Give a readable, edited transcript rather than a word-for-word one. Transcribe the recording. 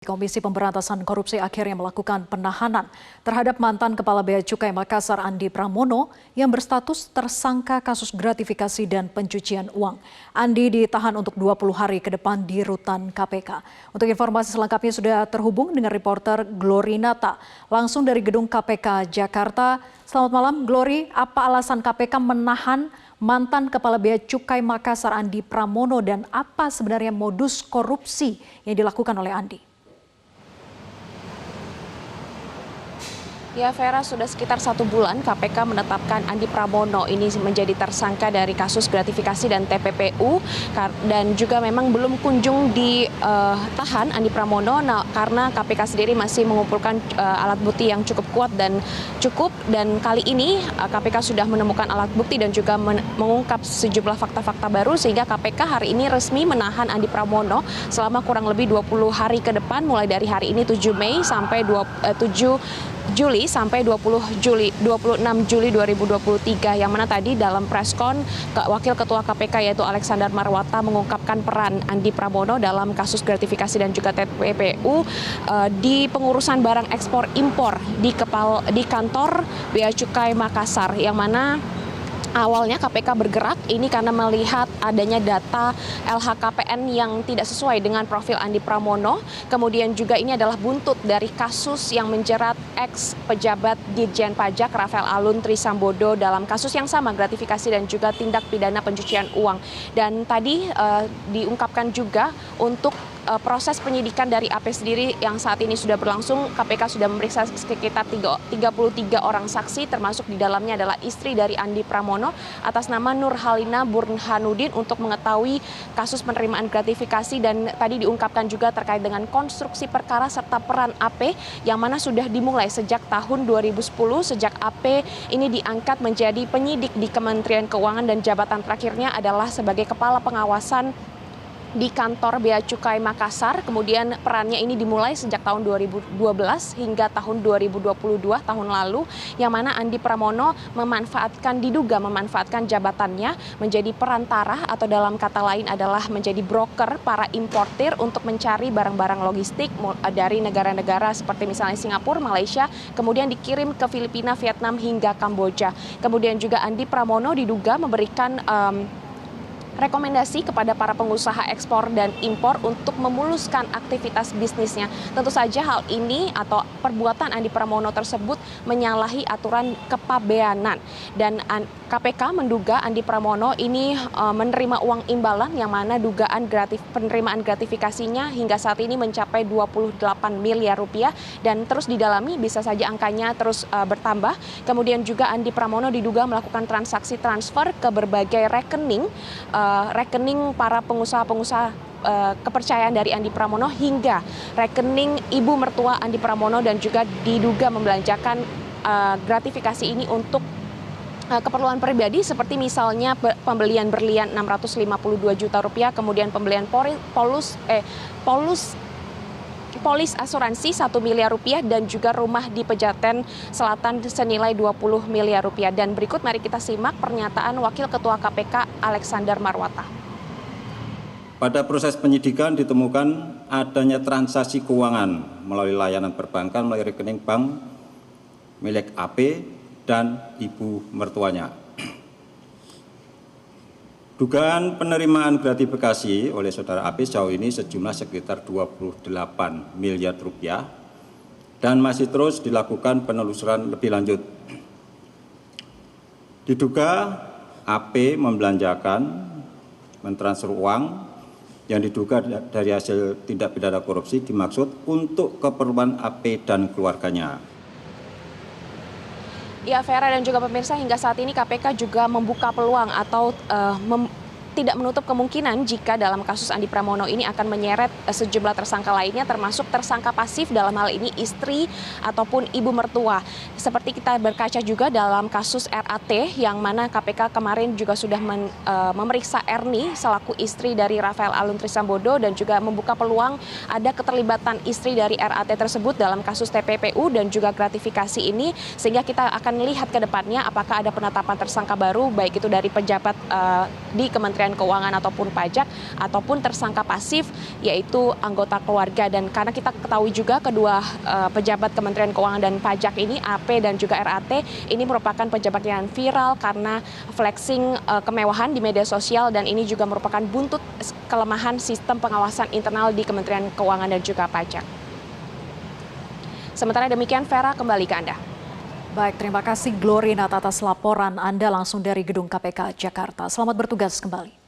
Komisi Pemberantasan Korupsi akhirnya melakukan penahanan terhadap mantan Kepala Bea Cukai Makassar Andi Pramono yang berstatus tersangka kasus gratifikasi dan pencucian uang. Andi ditahan untuk 20 hari ke depan di rutan KPK. Untuk informasi selengkapnya sudah terhubung dengan reporter Glory Nata langsung dari gedung KPK Jakarta. Selamat malam Glory, apa alasan KPK menahan mantan Kepala Bea Cukai Makassar Andi Pramono dan apa sebenarnya modus korupsi yang dilakukan oleh Andi? Ya Vera, sudah sekitar 1 bulan KPK menetapkan Andi Pramono ini menjadi tersangka dari kasus gratifikasi dan TPPU dan juga memang belum kunjung ditahan Andi Pramono karena KPK sendiri masih mengumpulkan alat bukti yang cukup kuat dan kali ini KPK sudah menemukan alat bukti dan juga mengungkap sejumlah fakta-fakta baru sehingga KPK hari ini resmi menahan Andi Pramono selama kurang lebih 20 hari ke depan mulai dari hari ini 7 Mei sampai 7 Juli sampai 26 Juli 2023 yang mana tadi dalam preskon Wakil Ketua KPK yaitu Alexander Marwata mengungkapkan peran Andi Pramono dalam kasus gratifikasi dan juga TPPU di pengurusan barang ekspor impor di kantor Bea Cukai Makassar yang mana awalnya KPK bergerak ini karena melihat adanya data LHKPN yang tidak sesuai dengan profil Andi Pramono. Kemudian juga ini adalah buntut dari kasus yang menjerat ex pejabat Ditjen Pajak Rafael Alun Trisambodo dalam kasus yang sama gratifikasi dan juga tindak pidana pencucian uang. Dan tadi diungkapkan juga untuk proses penyidikan dari AP sendiri yang saat ini sudah berlangsung. KPK sudah memeriksa sekitar 33 orang saksi termasuk di dalamnya adalah istri dari Andi Pramono atas nama Nurhalina Burhanuddin untuk mengetahui kasus penerimaan gratifikasi dan tadi diungkapkan juga terkait dengan konstruksi perkara serta peran AP yang mana sudah dimulai sejak tahun 2010 sejak AP ini diangkat menjadi penyidik di Kementerian Keuangan dan jabatan terakhirnya adalah sebagai kepala pengawasan di kantor Bea Cukai Makassar. Kemudian perannya ini dimulai sejak tahun 2012 hingga tahun 2022 tahun lalu yang mana Andi Pramono diduga memanfaatkan jabatannya menjadi perantara atau dalam kata lain adalah menjadi broker para importir untuk mencari barang-barang logistik dari negara-negara seperti misalnya Singapura, Malaysia, kemudian dikirim ke Filipina, Vietnam hingga Kamboja. Kemudian juga Andi Pramono diduga memberikan rekomendasi kepada para pengusaha ekspor dan impor untuk memuluskan aktivitas bisnisnya. Tentu saja hal ini atau perbuatan Andi Pramono tersebut menyalahi aturan kepabeanan dan KPK menduga Andi Pramono ini menerima uang imbalan yang mana dugaan penerimaan gratifikasinya hingga saat ini mencapai 28 miliar rupiah dan terus didalami bisa saja angkanya terus bertambah. Kemudian juga Andi Pramono diduga melakukan transaksi transfer ke berbagai rekening para pengusaha-pengusaha kepercayaan dari Andi Pramono hingga rekening ibu mertua Andi Pramono dan juga diduga membelanjakan gratifikasi ini untuk keperluan pribadi seperti misalnya pembelian berlian 652 juta rupiah, kemudian pembelian polis asuransi 1 miliar rupiah dan juga rumah di Pejaten Selatan senilai 20 miliar rupiah. Dan berikut mari kita simak pernyataan Wakil Ketua KPK Alexander Marwata. Pada proses penyidikan ditemukan adanya transaksi keuangan melalui layanan perbankan melalui rekening bank milik AP dan ibu mertuanya. Dugaan penerimaan gratifikasi oleh saudara AP sejauh ini sejumlah sekitar 28 miliar rupiah dan masih terus dilakukan penelusuran lebih lanjut. Diduga AP mentransfer uang yang diduga dari hasil tindak pidana korupsi dimaksud untuk keperluan AP dan keluarganya. Ya Vera dan juga pemirsa, hingga saat ini KPK juga membuka peluang atau tidak menutup kemungkinan jika dalam kasus Andi Pramono ini akan menyeret sejumlah tersangka lainnya termasuk tersangka pasif dalam hal ini istri ataupun ibu mertua. Seperti kita berkaca juga dalam kasus RAT yang mana KPK kemarin juga sudah memeriksa Erni selaku istri dari Rafael Alun Trisambodo dan juga membuka peluang ada keterlibatan istri dari RAT tersebut dalam kasus TPPU dan juga gratifikasi ini sehingga kita akan lihat ke depannya apakah ada penetapan tersangka baru baik itu dari pejabat di Kementerian Kementerian Keuangan ataupun pajak, ataupun tersangka pasif yaitu anggota keluarga. Dan karena kita ketahui juga kedua pejabat Kementerian Keuangan dan Pajak ini, AP dan juga RAT, ini merupakan pejabat yang viral karena flexing kemewahan di media sosial, dan ini juga merupakan buntut kelemahan sistem pengawasan internal di Kementerian Keuangan dan juga Pajak. Sementara demikian, Vera, kembali ke Anda. Baik, terima kasih Glorina atas laporan Anda langsung dari Gedung KPK Jakarta. Selamat bertugas kembali.